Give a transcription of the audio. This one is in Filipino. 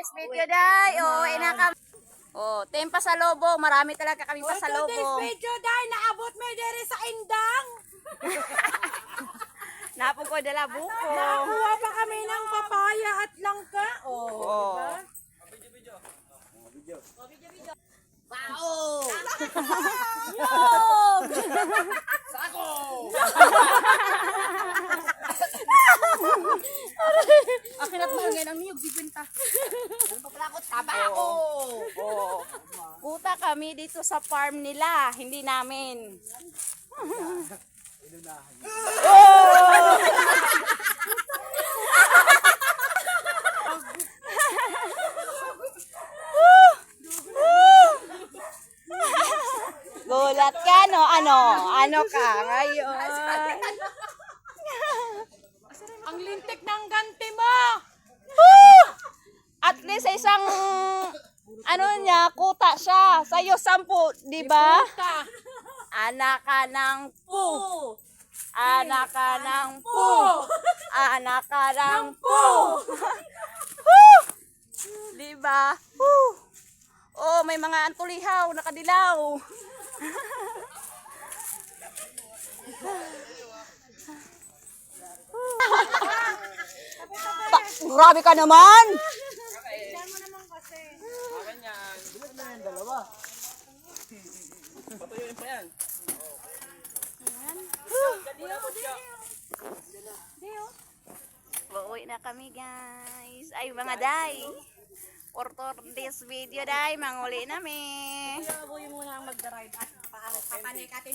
This video day, ina kami. Tem pasalubong, marami talaga kami pasalubong. This video day, naabot mo diri sa indang. Napo ko dala buko. Nakuha pa kami ng papaya at langka. Diba? Wow! Sako! Akin at mahangin ang niyog, 50. Ano pa pala ako? Tabako! Kuta kami dito sa farm nila, hindi namin. Gulat ka, no? Ano ka ngayon? Ang lintik ng ganti mo! At least isang kuta siya. Sa'yo 10, di ba? Anak ka ng pu. Anak ka ng pu. Anak ka ng pu. Di ba? Oh, may mga antulihaw, nakadilaw. Grabe ka naman! Patuyuin pa yan. Uuwi na kami, guys. Ay, mga day. For this video, day, manguli namin. Kaya mo muna ang magda-ride at papanik at